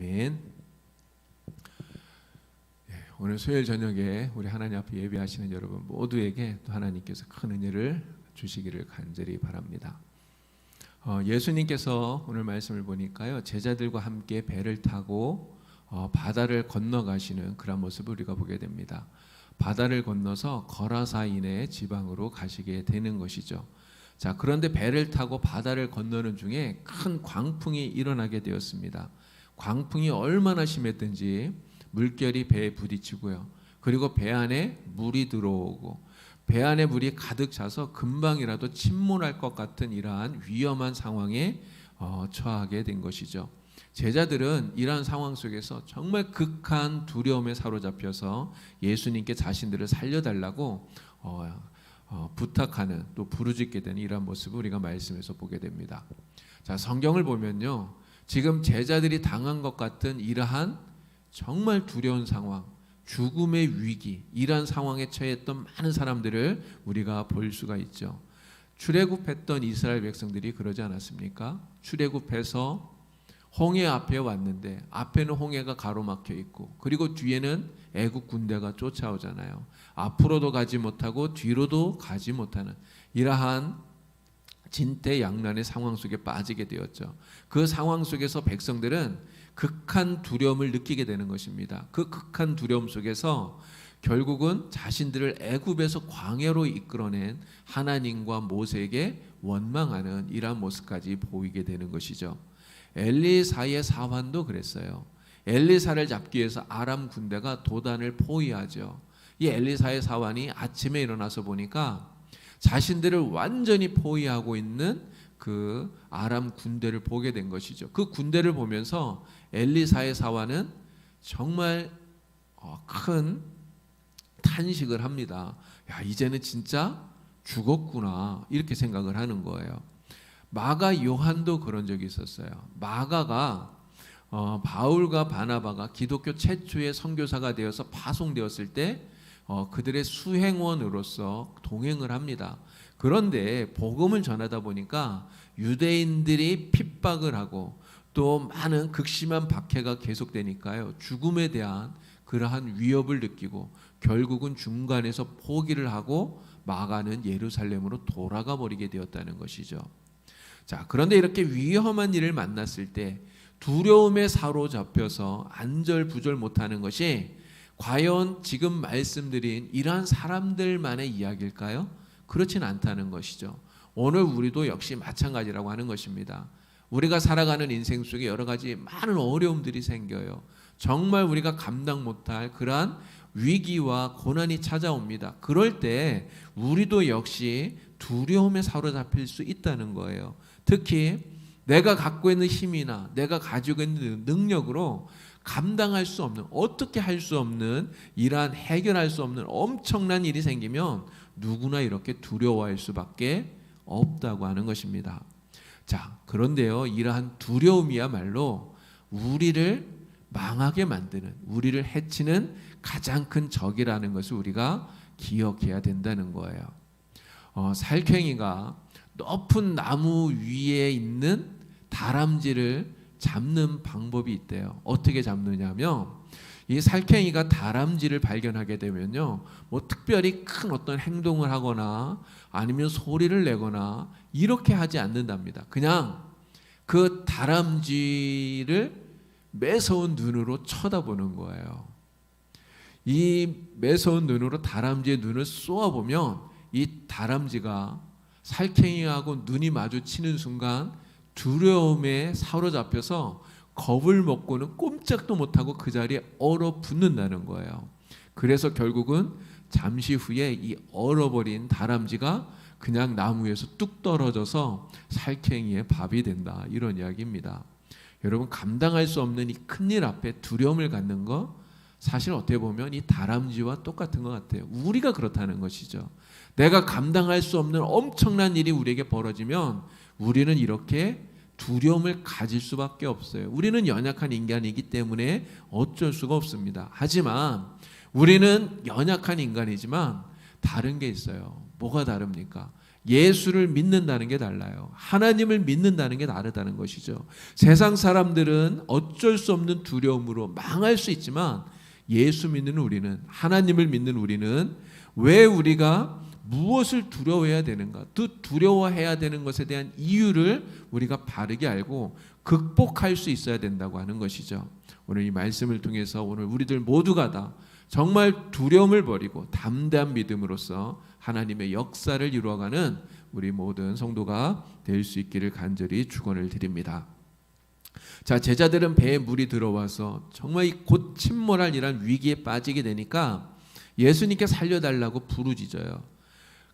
아멘. 오늘 수요일 저녁에 우리 하나님 앞에 예배하시는 여러분 모두에게 또 하나님께서 큰 은혜를 주시기를 간절히 바랍니다. 예수님께서 오늘 말씀을 보니까요, 제자들과 함께 배를 타고 바다를 건너가시는 그런 모습을 우리가 보게 됩니다. 바다를 건너서 거라사인의 지방으로 가시게 되는 것이죠. 자, 그런데 배를 타고 바다를 건너는 중에 큰 광풍이 일어나게 되었습니다. 광풍이 얼마나 심했든지 물결이 배에 부딪히고요. 그리고 배 안에 물이 들어오고 배 안에 물이 가득 차서 금방이라도 침몰할 것 같은 이러한 위험한 상황에 처하게 된 것이죠. 제자들은 이러한 상황 속에서 정말 극한 두려움에 사로잡혀서 예수님께 자신들을 살려달라고 부탁하는, 또 부르짖게 되는 이러한 모습을 우리가 말씀에서 보게 됩니다. 자, 성경을 보면요, 지금 제자들이 당한 것 같은 이러한 정말 두려운 상황, 죽음의 위기, 이러한 상황에 처했던 많은 사람들을 우리가 볼 수가 있죠. 출애굽했던 이스라엘 백성들이 그러지 않았습니까? 출애굽해서 홍해 앞에 왔는데 앞에는 홍해가 가로막혀 있고, 그리고 뒤에는 애국 군대가 쫓아오잖아요. 앞으로도 가지 못하고 뒤로도 가지 못하는 이러한 진퇴양난의 상황 속에 빠지게 되었죠. 그 상황 속에서 백성들은 극한 두려움을 느끼게 되는 것입니다. 그 극한 두려움 속에서 결국은 자신들을 애굽에서 광야로 이끌어낸 하나님과 모세에게 원망하는 이러한 모습까지 보이게 되는 것이죠. 엘리사의 사환도 그랬어요. 엘리사를 잡기 위해서 아람 군대가 도단을 포위하죠. 이 엘리사의 사환이 아침에 일어나서 보니까 자신들을 완전히 포위하고 있는 그 아람 군대를 보게 된 것이죠. 그 군대를 보면서 엘리사의 사환은 정말 큰 탄식을 합니다. 야, 이제는 진짜 죽었구나, 이렇게 생각을 하는 거예요. 마가 요한도 그런 적이 있었어요. 마가가 바울과 바나바가 기독교 최초의 선교사가 되어서 파송되었을 때 그들의 수행원으로서 동행을 합니다. 그런데 복음을 전하다 보니까 유대인들이 핍박을 하고 또 많은 극심한 박해가 계속되니까요, 죽음에 대한 그러한 위협을 느끼고 결국은 중간에서 포기를 하고 마가는 예루살렘으로 돌아가 버리게 되었다는 것이죠. 자, 그런데 이렇게 위험한 일을 만났을 때 두려움에 사로잡혀서 안절부절 못하는 것이 과연 지금 말씀드린 이러한 사람들만의 이야기일까요? 그렇진 않다는 것이죠. 오늘 우리도 역시 마찬가지라고 하는 것입니다. 우리가 살아가는 인생 속에 여러 가지 많은 어려움들이 생겨요. 정말 우리가 감당 못할 그러한 위기와 고난이 찾아옵니다. 그럴 때 우리도 역시 두려움에 사로잡힐 수 있다는 거예요. 특히 내가 갖고 있는 힘이나 내가 가지고 있는 능력으로 감당할 수 없는, 어떻게 할 수 없는, 이러한 해결할 수 없는 엄청난 일이 생기면 누구나 이렇게 두려워할 수밖에 없다고 하는 것입니다. 자, 그런데요, 이러한 두려움이야말로 우리를 망하게 만드는, 우리를 해치는 가장 큰 적이라는 것을 우리가 기억해야 된다는 거예요. 살쾡이가 높은 나무 위에 있는 다람쥐를 잡는 방법이 있대요. 어떻게 잡느냐면, 이 살쾡이가 다람쥐를 발견하게 되면요, 뭐 특별히 큰 어떤 행동을 하거나 아니면 소리를 내거나 이렇게 하지 않는답니다. 그냥 그 다람쥐를 매서운 눈으로 쳐다보는 거예요. 이 매서운 눈으로 다람쥐의 눈을 쏘아보면 이 다람쥐가 살쾡이하고 눈이 마주치는 순간 두려움에 사로잡혀서 겁을 먹고는 꼼짝도 못하고 그 자리에 얼어붙는다는 거예요. 그래서 결국은 잠시 후에 이 얼어버린 다람쥐가 그냥 나무에서 뚝 떨어져서 살쾡이의 밥이 된다, 이런 이야기입니다. 여러분, 감당할 수 없는 이 큰일 앞에 두려움을 갖는 거, 사실 어떻게 보면 이 다람쥐와 똑같은 것 같아요. 우리가 그렇다는 것이죠. 내가 감당할 수 없는 엄청난 일이 우리에게 벌어지면 우리는 이렇게 두려움을 가질 수밖에 없어요. 우리는 연약한 인간이기 때문에 어쩔 수가 없습니다. 하지만 우리는 연약한 인간이지만 다른 게 있어요. 뭐가 다릅니까? 예수를 믿는다는 게 달라요. 하나님을 믿는다는 게 다르다는 것이죠. 세상 사람들은 어쩔 수 없는 두려움으로 망할 수 있지만 예수 믿는 우리는, 하나님을 믿는 우리는 왜 우리가 무엇을 두려워해야 되는가, 또 두려워해야 되는 것에 대한 이유를 우리가 바르게 알고 극복할 수 있어야 된다고 하는 것이죠. 오늘 이 말씀을 통해서 오늘 우리들 모두가 다 정말 두려움을 버리고 담대한 믿음으로써 하나님의 역사를 이루어가는 우리 모든 성도가 될 수 있기를 간절히 축원을 드립니다. 자, 제자들은 배에 물이 들어와서 정말 곧 침몰할 이런 위기에 빠지게 되니까 예수님께 살려달라고 부르짖어요.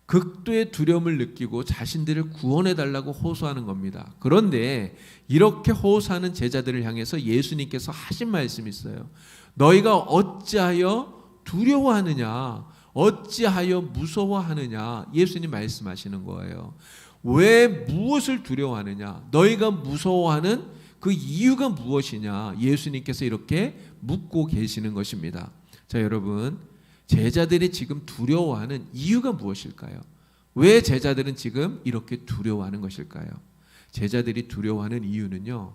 극도의 두려움을 느끼고 자신들을 구원해달라고 호소하는 겁니다. 그런데 이렇게 호소하는 제자들을 향해서 예수님께서 하신 말씀이 있어요. 너희가 어찌하여 두려워하느냐, 어찌하여 무서워하느냐, 예수님 말씀하시는 거예요. 왜 무엇을 두려워하느냐, 너희가 무서워하는 그 이유가 무엇이냐, 예수님께서 이렇게 묻고 계시는 것입니다. 자, 여러분, 제자들이 지금 두려워하는 이유가 무엇일까요? 왜 제자들은 지금 이렇게 두려워하는 것일까요? 제자들이 두려워하는 이유는요,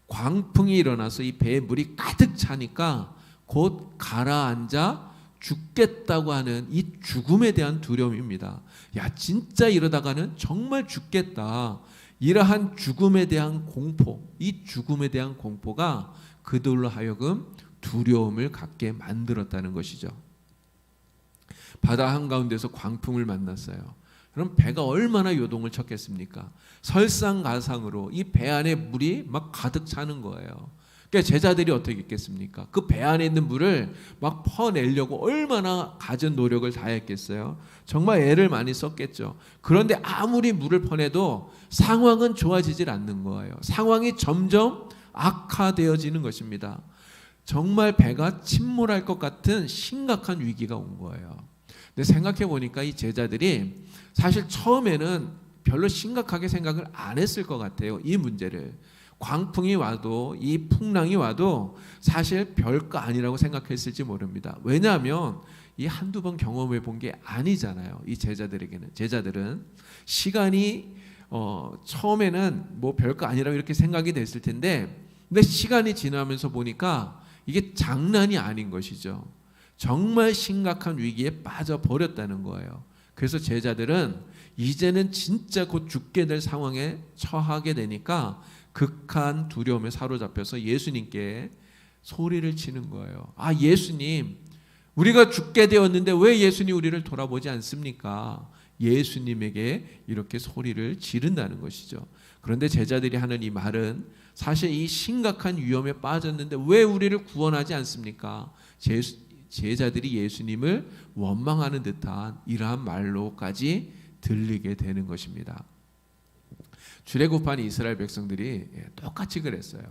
광풍이 일어나서 이 배에 물이 가득 차니까 곧 가라앉아 죽겠다고 하는 이 죽음에 대한 두려움입니다. 야, 진짜 이러다가는 정말 죽겠다. 이러한 죽음에 대한 공포, 이 죽음에 대한 공포가 그들로 하여금 두려움을 갖게 만들었다는 것이죠. 바다 한가운데서 광풍을 만났어요. 그럼 배가 얼마나 요동을 쳤겠습니까? 설상가상으로 이 배 안에 물이 막 가득 차는 거예요. 그러니까 제자들이 어떻게 했겠습니까? 그 배 안에 있는 물을 막 퍼내려고 얼마나 갖은 노력을 다했겠어요? 정말 애를 많이 썼겠죠. 그런데 아무리 물을 퍼내도 상황은 좋아지질 않는 거예요. 상황이 점점 악화되어지는 것입니다. 정말 배가 침몰할 것 같은 심각한 위기가 온 거예요. 근데 생각해 보니까 이 제자들이 사실 처음에는 별로 심각하게 생각을 안 했을 것 같아요. 이 문제를. 광풍이 와도 이 풍랑이 와도 사실 별거 아니라고 생각했을지 모릅니다. 왜냐하면 이 한두 번 경험해 본 게 아니잖아요. 이 제자들에게는. 제자들은 시간이 처음에는 뭐 별거 아니라고 이렇게 생각이 됐을 텐데, 근데 시간이 지나면서 보니까 이게 장난이 아닌 것이죠. 정말 심각한 위기에 빠져버렸다는 거예요. 그래서 제자들은 이제는 진짜 곧 죽게 될 상황에 처하게 되니까 극한 두려움에 사로잡혀서 예수님께 소리를 치는 거예요. 아, 예수님, 우리가 죽게 되었는데 왜 예수님 우리를 돌아보지 않습니까? 예수님에게 이렇게 소리를 지른다는 것이죠. 그런데 제자들이 하는 이 말은 사실 이 심각한 위험에 빠졌는데 왜 우리를 구원하지 않습니까? 제자들이 예수님을 원망하는 듯한 이러한 말로까지 들리게 되는 것입니다. 출애굽한 이스라엘 백성들이 똑같이 그랬어요.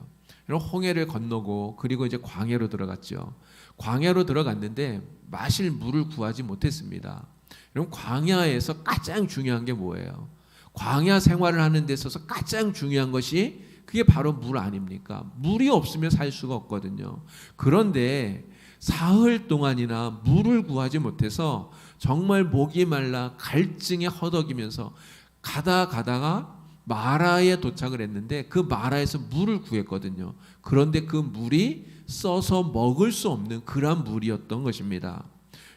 홍해를 건너고 그리고 이제 광야로 들어갔죠. 광야로 들어갔는데 마실 물을 구하지 못했습니다. 그럼 광야에서 가장 중요한 게 뭐예요? 광야 생활을 하는 데 있어서 가장 중요한 것이 그게 바로 물 아닙니까? 물이 없으면 살 수가 없거든요. 그런데 사흘 동안이나 물을 구하지 못해서 정말 목이 말라 갈증에 허덕이면서 가다가 마라에 도착을 했는데 그 마라에서 물을 구했거든요. 그런데 그 물이 써서 먹을 수 없는 그런 물이었던 것입니다.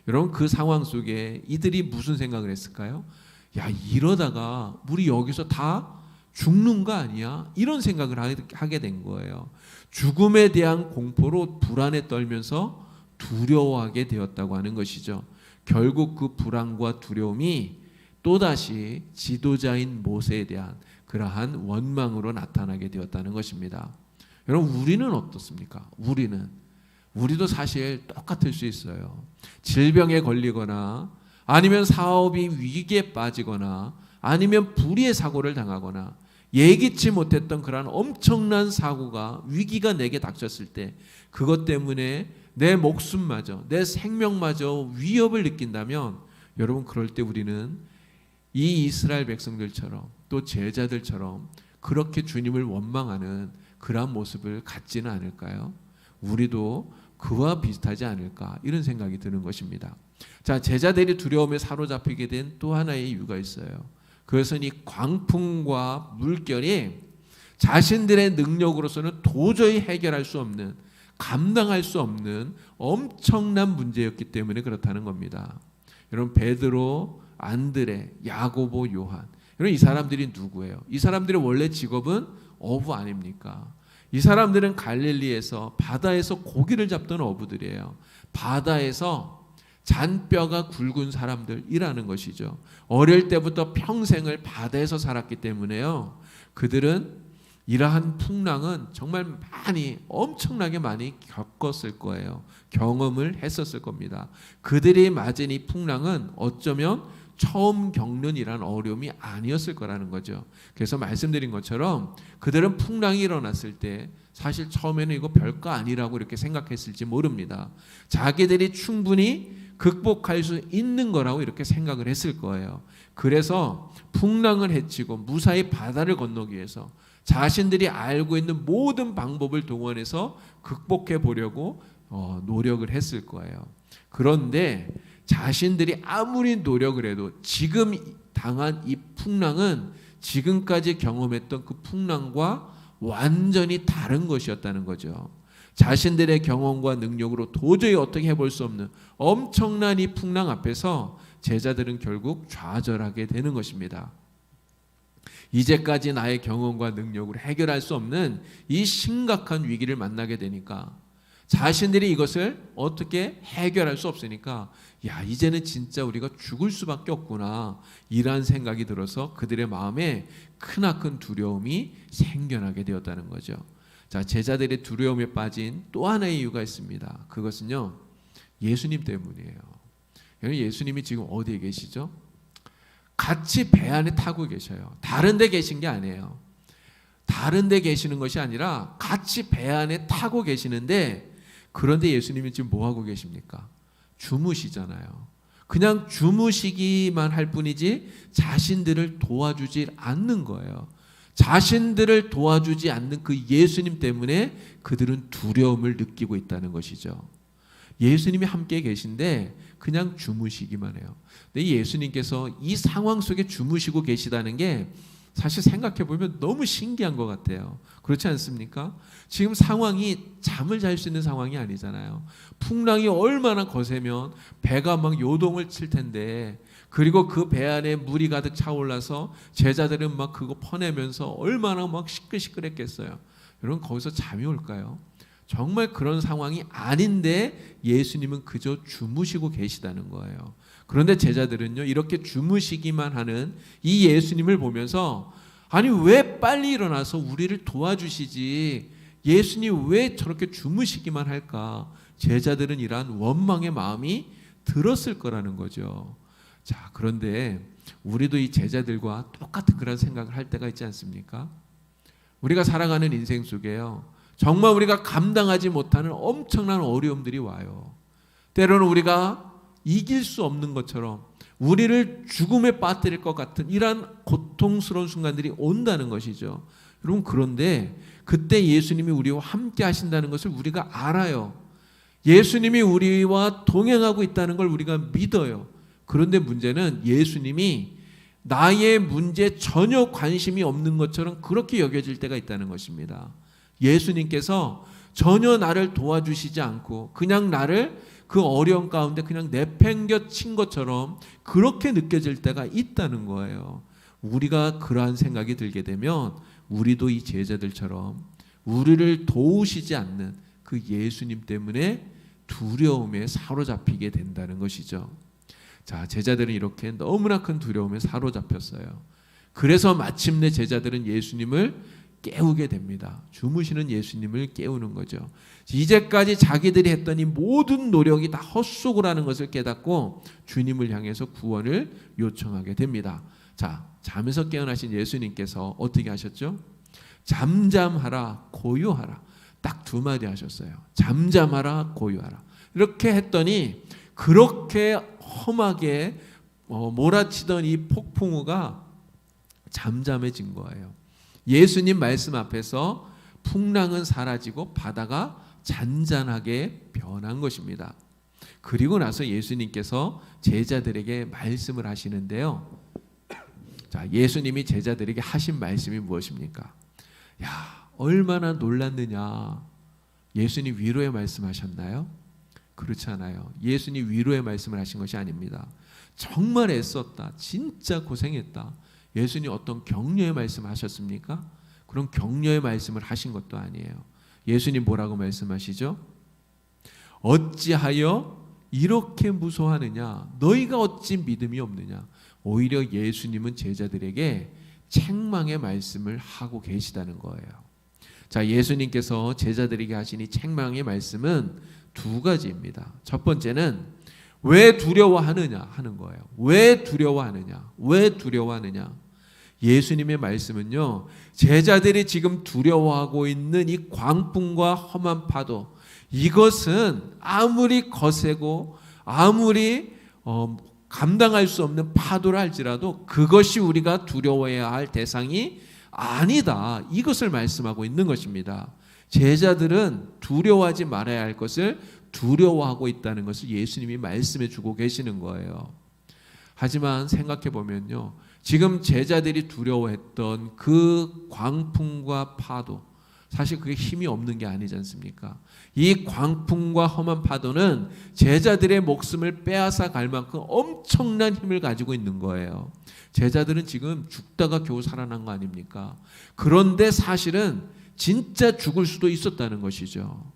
여러분, 그 상황 속에 이들이 무슨 생각을 했을까요? 야, 이러다가 우리 여기서 다 죽는 거 아니야? 이런 생각을 하게 된 거예요. 죽음에 대한 공포로 불안에 떨면서 두려워하게 되었다고 하는 것이죠. 결국 그 불안과 두려움이 또다시 지도자인 모세에 대한 그러한 원망으로 나타나게 되었다는 것입니다. 여러분, 우리는 어떻습니까? 우리도 사실 똑같을 수 있어요. 질병에 걸리거나 아니면 사업이 위기에 빠지거나 아니면 불의의 사고를 당하거나 예기치 못했던 그런 엄청난 사고가 위기가 내게 닥쳤을 때 그것 때문에 내 목숨마저 내 생명마저 위협을 느낀다면 여러분, 그럴 때 우리는 이 이스라엘 백성들처럼 또 제자들처럼 그렇게 주님을 원망하는 그러한 모습을 갖지는 않을까요? 우리도 그와 비슷하지 않을까 이런 생각이 드는 것입니다. 자, 제자들이 두려움에 사로잡히게 된 또 하나의 이유가 있어요. 그것은 이 광풍과 물결이 자신들의 능력으로서는 도저히 해결할 수 없는, 감당할 수 없는 엄청난 문제였기 때문에 그렇다는 겁니다. 여러분, 베드로, 안드레, 야고보, 요한, 여러분, 이 사람들이 누구예요? 이 사람들의 원래 직업은 어부 아닙니까? 이 사람들은 갈릴리에서 바다에서 고기를 잡던 어부들이에요. 바다에서 잔뼈가 굵은 사람들이라는 것이죠. 어릴 때부터 평생을 바다에서 살았기 때문에요. 그들은 이러한 풍랑은 정말 엄청나게 많이 겪었을 거예요. 경험을 했었을 겁니다. 그들이 맞은 이 풍랑은 어쩌면 처음 겪는 이란 어려움이 아니었을 거라는 거죠. 그래서 말씀드린 것처럼 그들은 풍랑이 일어났을 때 사실 처음에는 이거 별거 아니라고 이렇게 생각했을지 모릅니다. 자기들이 충분히 극복할 수 있는 거라고 이렇게 생각을 했을 거예요. 그래서 풍랑을 헤치고 무사히 바다를 건너기 위해서 자신들이 알고 있는 모든 방법을 동원해서 극복해 보려고 노력을 했을 거예요. 그런데 자신들이 아무리 노력을 해도 지금 당한 이 풍랑은 지금까지 경험했던 그 풍랑과 완전히 다른 것이었다는 거죠. 자신들의 경험과 능력으로 도저히 어떻게 해볼 수 없는 엄청난 이 풍랑 앞에서 제자들은 결국 좌절하게 되는 것입니다. 이제까지 나의 경험과 능력으로 해결할 수 없는 이 심각한 위기를 만나게 되니까 자신들이 이것을 어떻게 해결할 수 없으니까 이제는 진짜 우리가 죽을 수밖에 없구나, 이런 생각이 들어서 그들의 마음에 크나큰 두려움이 생겨나게 되었다는 거죠. 자, 제자들의 두려움에 빠진 또 하나의 이유가 있습니다. 그것은요, 예수님 때문이에요. 예수님이 지금 어디에 계시죠? 같이 배 안에 타고 계셔요. 다른 데 계신 게 아니에요. 다른 데 계시는 것이 아니라 같이 배 안에 타고 계시는데, 그런데 예수님이 지금 뭐 하고 계십니까? 주무시잖아요. 그냥 주무시기만 할 뿐이지 자신들을 도와주지 않는 거예요. 자신들을 도와주지 않는 그 예수님 때문에 그들은 두려움을 느끼고 있다는 것이죠. 예수님이 함께 계신데 그냥 주무시기만 해요. 근데 예수님께서 이 상황 속에 주무시고 계시다는 게 사실 생각해 보면 너무 신기한 것 같아요. 그렇지 않습니까? 지금 상황이 잠을 잘 수 있는 상황이 아니잖아요. 풍랑이 얼마나 거세면 배가 막 요동을 칠 텐데, 그리고 그 배 안에 물이 가득 차올라서 제자들은 막 그거 퍼내면서 얼마나 막 시끌시끌했겠어요. 여러분, 거기서 잠이 올까요? 정말 그런 상황이 아닌데 예수님은 그저 주무시고 계시다는 거예요. 그런데 제자들은요, 이렇게 주무시기만 하는 이 예수님을 보면서, 아니 왜 빨리 일어나서 우리를 도와주시지, 예수님 왜 저렇게 주무시기만 할까? 제자들은 이러한 원망의 마음이 들었을 거라는 거죠. 자, 그런데 우리도 이 제자들과 똑같은 그런 생각을 할 때가 있지 않습니까? 우리가 살아가는 인생 속에요, 정말 우리가 감당하지 못하는 엄청난 어려움들이 와요. 때로는 우리가 이길 수 없는 것처럼 우리를 죽음에 빠뜨릴 것 같은 이러한 고통스러운 순간들이 온다는 것이죠. 여러분, 그런데 그때 예수님이 우리와 함께 하신다는 것을 우리가 알아요. 예수님이 우리와 동행하고 있다는 걸 우리가 믿어요. 그런데 문제는 예수님이 나의 문제에 전혀 관심이 없는 것처럼 그렇게 여겨질 때가 있다는 것입니다. 예수님께서 전혀 나를 도와주시지 않고 그냥 나를 그 어려움 가운데 그냥 내팽겨친 것처럼 그렇게 느껴질 때가 있다는 거예요. 우리가 그러한 생각이 들게 되면 우리도 이 제자들처럼 우리를 도우시지 않는 그 예수님 때문에 두려움에 사로잡히게 된다는 것이죠. 자, 제자들은 이렇게 너무나 큰 두려움에 사로잡혔어요. 그래서 마침내 제자들은 예수님을 깨우게 됩니다. 주무시는 예수님을 깨우는 거죠. 이제까지 자기들이 했던 이 모든 노력이 다 헛수고라는 것을 깨닫고 주님을 향해서 구원을 요청하게 됩니다. 자, 잠에서 깨어나신 예수님께서 어떻게 하셨죠? 잠잠하라, 고요하라. 딱 두 마디 하셨어요. 잠잠하라, 고요하라. 이렇게 했더니 그렇게 험하게 몰아치던 이 폭풍우가 잠잠해진 거예요. 예수님 말씀 앞에서 풍랑은 사라지고 바다가 잔잔하게 변한 것입니다. 그리고 나서 예수님께서 제자들에게 말씀을 하시는데요. 자, 예수님이 제자들에게 하신 말씀이 무엇입니까? 야, 얼마나 놀랐느냐. 예수님 위로의 말씀하셨나요? 그렇지 않아요. 예수님 위로의 말씀을 하신 것이 아닙니다. 정말 애썼다. 진짜 고생했다. 예수님 어떤 격려의 말씀 하셨습니까? 그런 격려의 말씀을 하신 것도 아니에요. 예수님 뭐라고 말씀하시죠? 어찌하여 이렇게 무소하느냐? 너희가 어찌 믿음이 없느냐? 오히려 예수님은 제자들에게 책망의 말씀을 하고 계시다는 거예요. 자, 예수님께서 제자들에게 하신 이 책망의 말씀은 두 가지입니다. 첫 번째는 왜 두려워하느냐 하는 거예요. 왜 두려워하느냐? 왜 두려워하느냐? 예수님의 말씀은요, 제자들이 지금 두려워하고 있는 이 광풍과 험한 파도, 이것은 아무리 거세고 아무리 감당할 수 없는 파도라 할지라도 그것이 우리가 두려워해야 할 대상이 아니다. 이것을 말씀하고 있는 것입니다. 제자들은 두려워하지 말아야 할 것을 두려워하고 있다는 것을 예수님이 말씀해 주고 계시는 거예요. 하지만 생각해 보면요, 지금 제자들이 두려워했던 그 광풍과 파도, 사실 그게 힘이 없는 게 아니지 않습니까? 이 광풍과 험한 파도는 제자들의 목숨을 빼앗아 갈 만큼 엄청난 힘을 가지고 있는 거예요. 제자들은 지금 죽다가 겨우 살아난 거 아닙니까? 그런데 사실은 진짜 죽을 수도 있었다는 것이죠.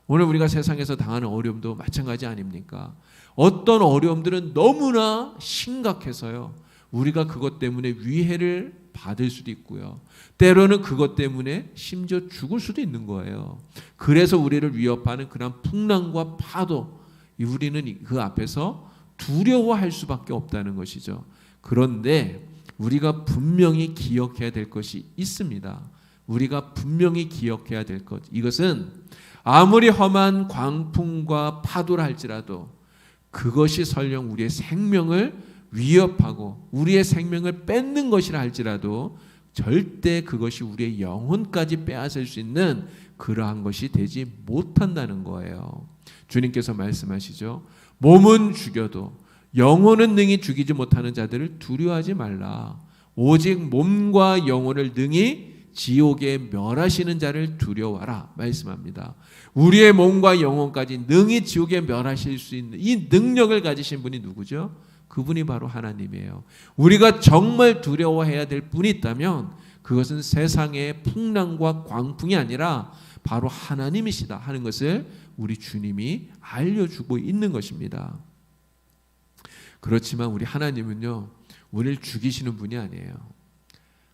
오늘 우리가 세상에서 당하는 어려움도 마찬가지 아닙니까? 어떤 어려움들은 너무나 심각해서요, 우리가 그것 때문에 위해를 받을 수도 있고요, 때로는 그것 때문에 심지어 죽을 수도 있는 거예요. 그래서 우리를 위협하는 그런 풍랑과 파도, 우리는 그 앞에서 두려워할 수밖에 없다는 것이죠. 그런데 우리가 분명히 기억해야 될 것이 있습니다. 우리가 분명히 기억해야 될 것, 이것은 아무리 험한 광풍과 파도라 할지라도 그것이 설령 우리의 생명을 위협하고 우리의 생명을 뺏는 것이라 할지라도 절대 그것이 우리의 영혼까지 빼앗을 수 있는 그러한 것이 되지 못한다는 거예요. 주님께서 말씀하시죠. 몸은 죽여도 영혼은 능히 죽이지 못하는 자들을 두려워하지 말라. 오직 몸과 영혼을 능히 지옥에 멸하시는 자를 두려워하라 말씀합니다. 우리의 몸과 영혼까지 능히 지옥에 멸하실 수 있는 이 능력을 가지신 분이 누구죠? 그분이 바로 하나님이에요. 우리가 정말 두려워해야 될 분이 있다면 그것은 세상의 풍랑과 광풍이 아니라 바로 하나님이시다 하는 것을 우리 주님이 알려주고 있는 것입니다. 그렇지만 우리 하나님은요, 우리를 죽이시는 분이 아니에요.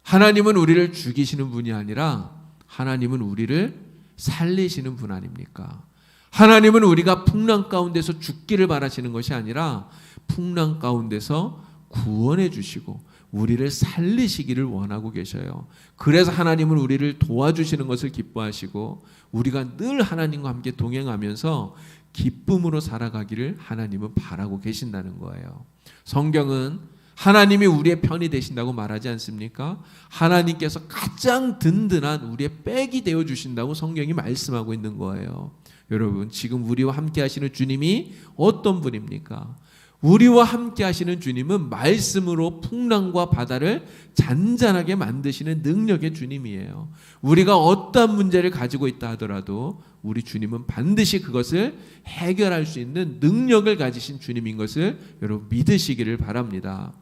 하나님은 우리를 죽이시는 분이 아니라 하나님은 우리를 살리시는 분 아닙니까? 하나님은 우리가 풍랑 가운데서 죽기를 바라시는 것이 아니라 풍랑 가운데서 구원해 주시고 우리를 살리시기를 원하고 계셔요. 그래서 하나님은 우리를 도와주시는 것을 기뻐하시고 우리가 늘 하나님과 함께 동행하면서 기쁨으로 살아가기를 하나님은 바라고 계신다는 거예요. 성경은 하나님이 우리의 편이 되신다고 말하지 않습니까? 하나님께서 가장 든든한 우리의 백이 되어 주신다고 성경이 말씀하고 있는 거예요. 여러분, 지금 우리와 함께 하시는 주님이 어떤 분입니까? 우리와 함께 하시는 주님은 말씀으로 풍랑과 바다를 잔잔하게 만드시는 능력의 주님이에요. 우리가 어떤 문제를 가지고 있다 하더라도 우리 주님은 반드시 그것을 해결할 수 있는 능력을 가지신 주님인 것을 여러분 믿으시기를 바랍니다.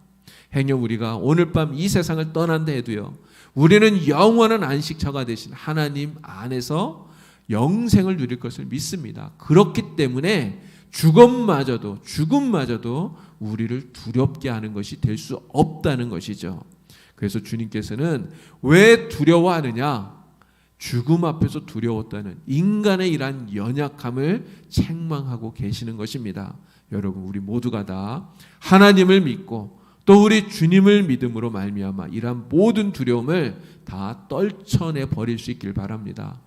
행여 우리가 오늘 밤 이 세상을 떠난다 해도요, 우리는 영원한 안식처가 되신 하나님 안에서 영생을 누릴 것을 믿습니다. 그렇기 때문에 죽음마저도 우리를 두렵게 하는 것이 될 수 없다는 것이죠. 그래서 주님께서는 왜 두려워하느냐? 죽음 앞에서 두려웠다는 인간의 이러한 연약함을 책망하고 계시는 것입니다. 여러분, 우리 모두가 다 하나님을 믿고 또 우리 주님을 믿음으로 말미암아 이러한 모든 두려움을 다 떨쳐내 버릴 수 있길 바랍니다.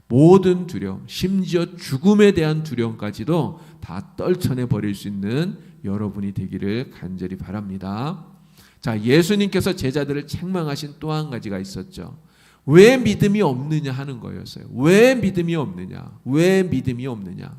모든 두려움, 심지어 죽음에 대한 두려움까지도 다 떨쳐내 버릴 수 있는 여러분이 되기를 간절히 바랍니다. 자, 예수님께서 제자들을 책망하신 또 한 가지가 있었죠. 왜 믿음이 없느냐 하는 거였어요. 왜 믿음이 없느냐? 왜 믿음이 없느냐?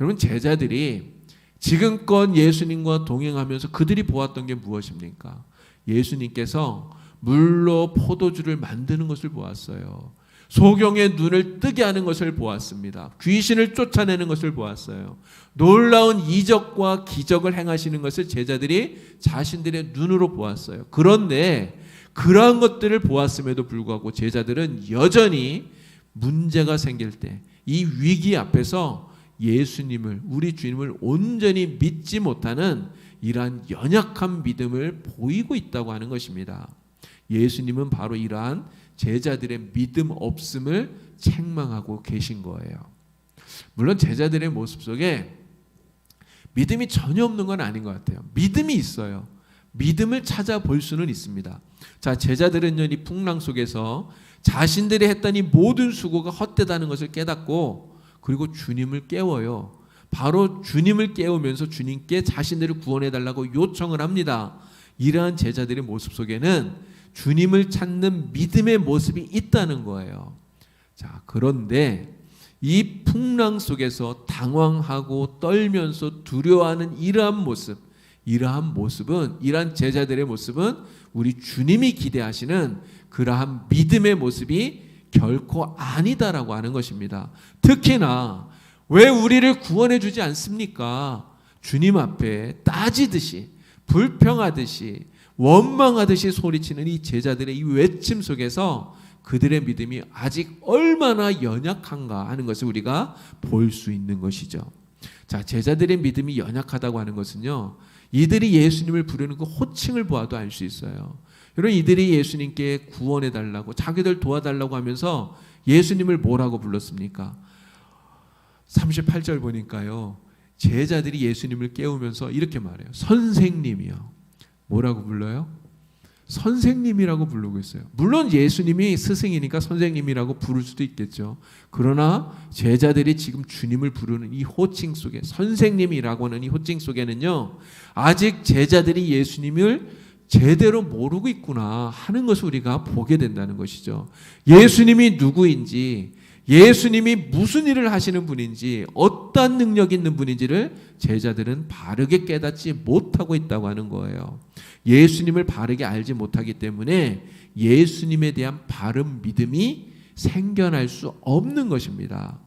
여러분, 제자들이 지금껏 예수님과 동행하면서 그들이 보았던 게 무엇입니까? 예수님께서 물로 포도주를 만드는 것을 보았어요. 소경의 눈을 뜨게 하는 것을 보았습니다. 귀신을 쫓아내는 것을 보았어요. 놀라운 이적과 기적을 행하시는 것을 제자들이 자신들의 눈으로 보았어요. 그런데 그러한 것들을 보았음에도 불구하고 제자들은 여전히 문제가 생길 때 이 위기 앞에서 예수님을, 우리 주님을 온전히 믿지 못하는 이러한 연약한 믿음을 보이고 있다고 하는 것입니다. 예수님은 바로 이러한 제자들의 믿음 없음을 책망하고 계신 거예요. 물론 제자들의 모습 속에 믿음이 전혀 없는 건 아닌 것 같아요. 믿음이 있어요. 믿음을 찾아볼 수는 있습니다. 자, 제자들은요, 이 풍랑 속에서 자신들이 했던 이 모든 수고가 헛되다는 것을 깨닫고, 그리고 주님을 깨워요. 바로 주님을 깨우면서 주님께 자신들을 구원해달라고 요청을 합니다. 이러한 제자들의 모습 속에는 주님을 찾는 믿음의 모습이 있다는 거예요. 자, 그런데 이 풍랑 속에서 당황하고 떨면서 두려워하는 이러한 모습은, 이러한 제자들의 모습은 우리 주님이 기대하시는 그러한 믿음의 모습이 결코 아니다라고 하는 것입니다. 특히나 왜 우리를 구원해 주지 않습니까? 주님 앞에 따지듯이, 불평하듯이, 원망하듯이 소리치는 이 제자들의 이 외침 속에서 그들의 믿음이 아직 얼마나 연약한가 하는 것을 우리가 볼 수 있는 것이죠. 자, 제자들의 믿음이 연약하다고 하는 것은요, 이들이 예수님을 부르는 그 호칭을 보아도 알 수 있어요. 여러분, 이들이 예수님께 구원해 달라고, 자기들 도와달라고 하면서 예수님을 뭐라고 불렀습니까? 38절 보니까요, 제자들이 예수님을 깨우면서 이렇게 말해요. 선생님이요. 뭐라고 불러요? 선생님이라고 부르고 있어요. 물론 예수님이 스승이니까 선생님이라고 부를 수도 있겠죠. 그러나 제자들이 지금 주님을 부르는 이 호칭 속에, 선생님이라고 하는 이 호칭 속에는요, 아직 제자들이 예수님을 제대로 모르고 있구나 하는 것을 우리가 보게 된다는 것이죠. 예수님이 누구인지, 예수님이 무슨 일을 하시는 분인지, 어떤 능력이 있는 분인지를 제자들은 바르게 깨닫지 못하고 있다고 하는 거예요. 예수님을 바르게 알지 못하기 때문에 예수님에 대한 바른 믿음이 생겨날 수 없는 것입니다.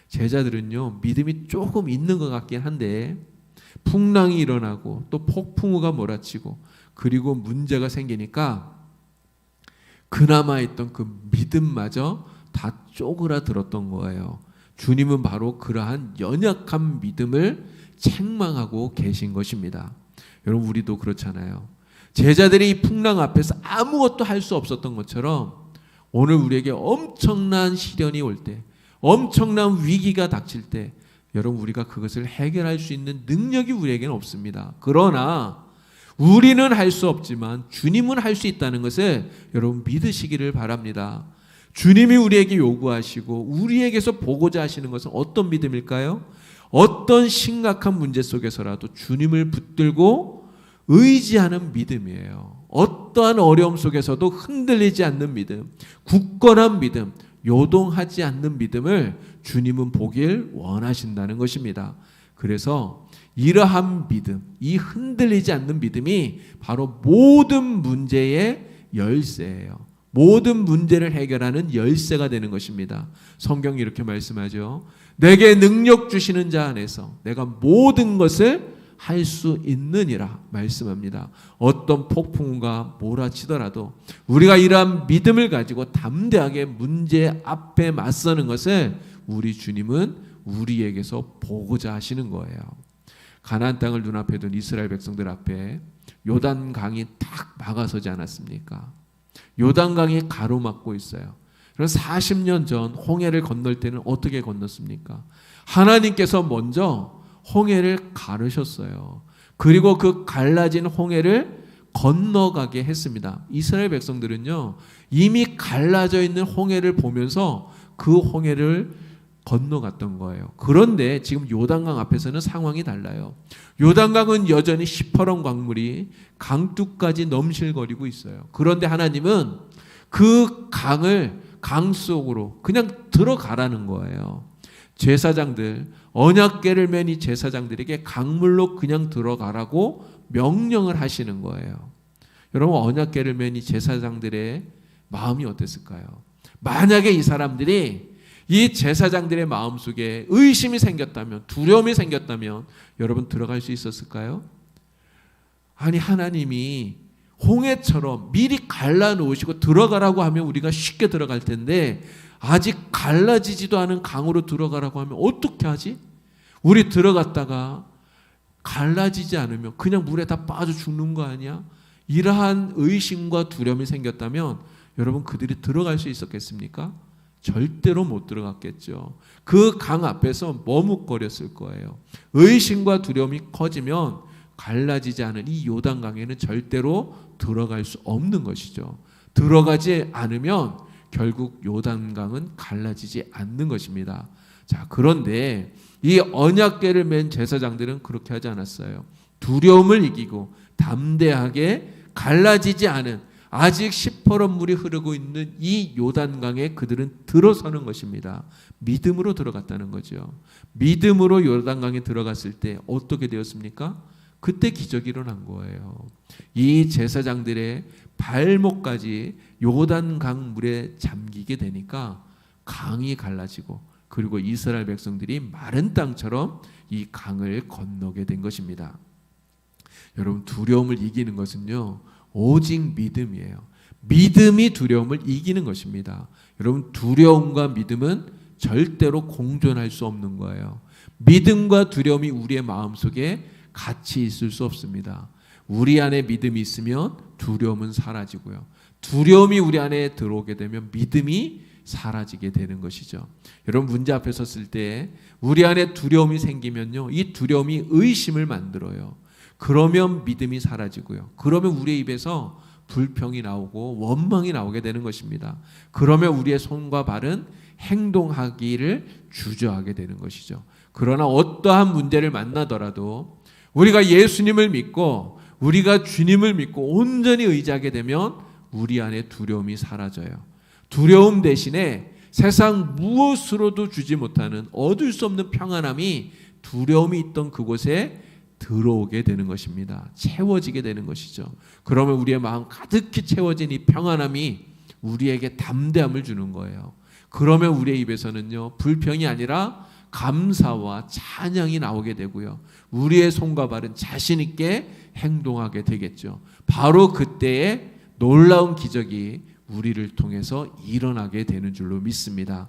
제자들은요, 믿음이 조금 있는 것 같긴 한데 풍랑이 일어나고 또 폭풍우가 몰아치고 그리고 문제가 생기니까 그나마 있던 그 믿음마저 다 쪼그라들었던 거예요. 주님은 바로 그러한 연약한 믿음을 책망하고 계신 것입니다. 여러분, 우리도 그렇잖아요. 제자들이 이 풍랑 앞에서 아무것도 할 수 없었던 것처럼 오늘 우리에게 엄청난 시련이 올 때, 엄청난 위기가 닥칠 때 여러분, 우리가 그것을 해결할 수 있는 능력이 우리에게는 없습니다. 그러나 우리는 할 수 없지만 주님은 할 수 있다는 것을 여러분 믿으시기를 바랍니다. 주님이 우리에게 요구하시고 우리에게서 보고자 하시는 것은 어떤 믿음일까요? 어떤 심각한 문제 속에서라도 주님을 붙들고 의지하는 믿음이에요. 어떠한 어려움 속에서도 흔들리지 않는 믿음, 굳건한 믿음, 요동하지 않는 믿음을 주님은 보길 원하신다는 것입니다. 그래서 이러한 믿음, 이 흔들리지 않는 믿음이 바로 모든 문제의 열쇠예요. 모든 문제를 해결하는 열쇠가 되는 것입니다. 성경이 이렇게 말씀하죠. 내게 능력 주시는 자 안에서 내가 모든 것을 할 수 있느니라 말씀합니다. 어떤 폭풍우가 몰아치더라도 우리가 이러한 믿음을 가지고 담대하게 문제 앞에 맞서는 것을 우리 주님은 우리에게서 보고자 하시는 거예요. 가나안 땅을 눈앞에 둔 이스라엘 백성들 앞에 요단강이 딱 막아서지 않았습니까? 요단강이 가로막고 있어요. 그래서 40년 전 홍해를 건널 때는 어떻게 건넜습니까? 하나님께서 먼저 홍해를 가르셨어요. 그리고 그 갈라진 홍해를 건너가게 했습니다. 이스라엘 백성들은요, 이미 갈라져 있는 홍해를 보면서 그 홍해를 건너갔던 거예요. 그런데 지금 요단강 앞에서는 상황이 달라요. 요단강은 여전히 시퍼런 강물이 강둑까지 넘실거리고 있어요. 그런데 하나님은 그 강을 강 속으로 그냥 들어가라는 거예요. 제사장들, 언약궤를 맨 이 제사장들에게 강물로 그냥 들어가라고 명령을 하시는 거예요. 여러분 언약궤를 맨 이 제사장들의 마음이 어땠을까요? 만약에 이 사람들이 이 제사장들의 마음속에 의심이 생겼다면, 두려움이 생겼다면 여러분 들어갈 수 있었을까요? 아니 하나님이 홍해처럼 미리 갈라놓으시고 들어가라고 하면 우리가 쉽게 들어갈 텐데 아직 갈라지지도 않은 강으로 들어가라고 하면 어떻게 하지? 우리 들어갔다가 갈라지지 않으면 그냥 물에 다 빠져 죽는 거 아니야? 이러한 의심과 두려움이 생겼다면 여러분 그들이 들어갈 수 있었겠습니까? 절대로 못 들어갔겠죠. 그 강 앞에서 머뭇거렸을 거예요. 의심과 두려움이 커지면 갈라지지 않은 이 요단강에는 절대로 들어갈 수 없는 것이죠. 들어가지 않으면 결국 요단강은 갈라지지 않는 것입니다. 자, 그런데 이 언약궤를 맨 제사장들은 그렇게 하지 않았어요. 두려움을 이기고 담대하게 갈라지지 않은 아직 시퍼런 물이 흐르고 있는 이 요단강에 그들은 들어서는 것입니다. 믿음으로 들어갔다는 거죠. 믿음으로 요단강에 들어갔을 때 어떻게 되었습니까? 그때 기적이 일어난 거예요. 이 제사장들의 발목까지 요단강 물에 잠기게 되니까 강이 갈라지고 그리고 이스라엘 백성들이 마른 땅처럼 이 강을 건너게 된 것입니다. 여러분 두려움을 이기는 것은요 오직 믿음이에요. 믿음이 두려움을 이기는 것입니다. 여러분 두려움과 믿음은 절대로 공존할 수 없는 거예요. 믿음과 두려움이 우리의 마음속에 같이 있을 수 없습니다. 우리 안에 믿음이 있으면 두려움은 사라지고요. 두려움이 우리 안에 들어오게 되면 믿음이 사라지게 되는 것이죠. 여러분 문제 앞에 섰을 때 우리 안에 두려움이 생기면요, 이 두려움이 의심을 만들어요. 그러면 믿음이 사라지고요. 그러면 우리의 입에서 불평이 나오고 원망이 나오게 되는 것입니다. 그러면 우리의 손과 발은 행동하기를 주저하게 되는 것이죠. 그러나 어떠한 문제를 만나더라도 우리가 예수님을 믿고 우리가 주님을 믿고 온전히 의지하게 되면 우리 안에 두려움이 사라져요. 두려움 대신에 세상 무엇으로도 주지 못하는 얻을 수 없는 평안함이 두려움이 있던 그곳에 들어오게 되는 것입니다. 채워지게 되는 것이죠. 그러면 우리의 마음 가득히 채워진 이 평안함이 우리에게 담대함을 주는 거예요. 그러면 우리의 입에서는요 불평이 아니라 감사와 찬양이 나오게 되고요. 우리의 손과 발은 자신 있게 행동하게 되겠죠. 바로 그때에 놀라운 기적이 우리를 통해서 일어나게 되는 줄로 믿습니다.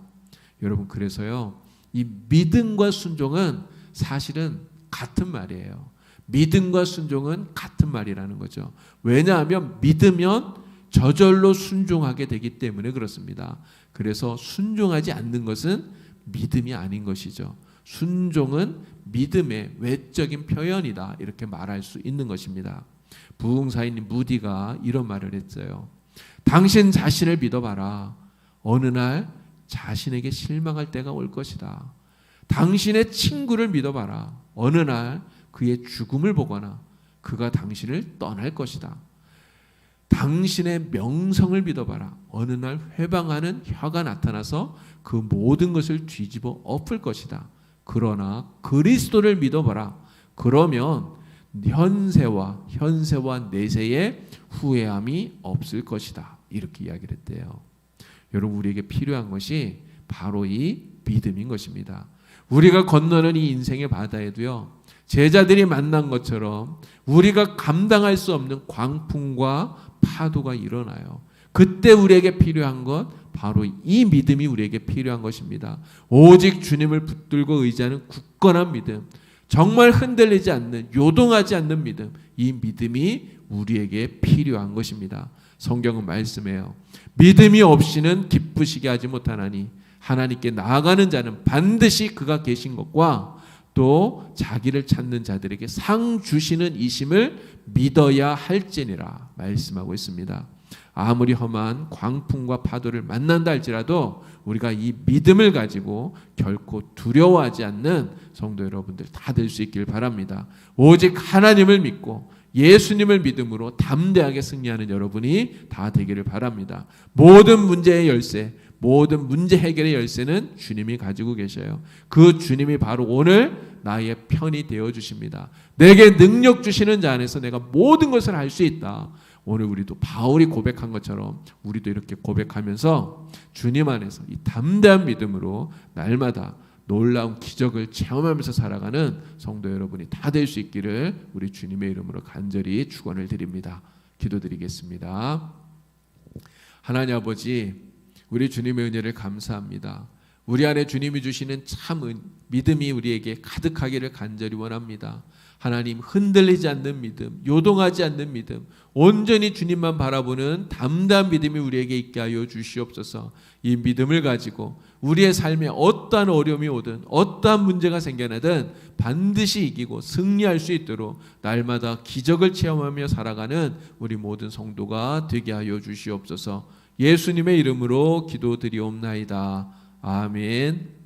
여러분 그래서요 이 믿음과 순종은 사실은 같은 말이에요. 믿음과 순종은 같은 말이라는 거죠. 왜냐하면 믿으면 저절로 순종하게 되기 때문에 그렇습니다. 그래서 순종하지 않는 것은 믿음이 아닌 것이죠. 순종은 믿음의 외적인 표현이다 이렇게 말할 수 있는 것입니다. 부흥사인 무디가 이런 말을 했어요. 당신 자신을 믿어봐라. 어느 날 자신에게 실망할 때가 올 것이다. 당신의 친구를 믿어봐라. 어느 날 그의 죽음을 보거나 그가 당신을 떠날 것이다. 당신의 명성을 믿어봐라. 어느 날 회방하는 혀가 나타나서 그 모든 것을 뒤집어 엎을 것이다. 그러나 그리스도를 믿어봐라. 그러면 현세와 내세에 후회함이 없을 것이다. 이렇게 이야기를 했대요. 여러분 우리에게 필요한 것이 바로 이 믿음인 것입니다. 우리가 건너는 이 인생의 바다에도요 제자들이 만난 것처럼 우리가 감당할 수 없는 광풍과 파도가 일어나요. 그때 우리에게 필요한 것 바로 이 믿음이 우리에게 필요한 것입니다. 오직 주님을 붙들고 의지하는 굳건한 믿음, 정말 흔들리지 않는 요동하지 않는 믿음, 이 믿음이 우리에게 필요한 것입니다. 성경은 말씀해요. 믿음이 없이는 기쁘시게 하지 못하나니 하나님께 나아가는 자는 반드시 그가 계신 것과 또 자기를 찾는 자들에게 상 주시는 이심을 믿어야 할지니라 말씀하고 있습니다. 아무리 험한 광풍과 파도를 만난다 할지라도 우리가 이 믿음을 가지고 결코 두려워하지 않는 성도 여러분들 다 될 수 있길 바랍니다. 오직 하나님을 믿고 예수님을 믿음으로 담대하게 승리하는 여러분이 다 되기를 바랍니다. 모든 문제의 열쇠, 모든 문제 해결의 열쇠는 주님이 가지고 계셔요. 그 주님이 바로 오늘 나의 편이 되어 주십니다. 내게 능력 주시는 자 안에서 내가 모든 것을 할 수 있다. 오늘 우리도 바울이 고백한 것처럼 우리도 이렇게 고백하면서 주님 안에서 이 담대한 믿음으로 날마다 놀라운 기적을 체험하면서 살아가는 성도 여러분이 다 될 수 있기를 우리 주님의 이름으로 간절히 축원을 드립니다. 기도드리겠습니다. 하나님 아버지, 우리 주님의 은혜를 감사합니다. 우리 안에 주님이 주시는 참 믿음이 우리에게 가득하기를 간절히 원합니다. 하나님, 흔들리지 않는 믿음, 요동하지 않는 믿음, 온전히 주님만 바라보는 담대한 믿음이 우리에게 있게 하여 주시옵소서. 이 믿음을 가지고 우리의 삶에 어떠한 어려움이 오든 어떠한 문제가 생겨나든 반드시 이기고 승리할 수 있도록 날마다 기적을 체험하며 살아가는 우리 모든 성도가 되게 하여 주시옵소서. 예수님의 이름으로 기도드리옵나이다. 아멘.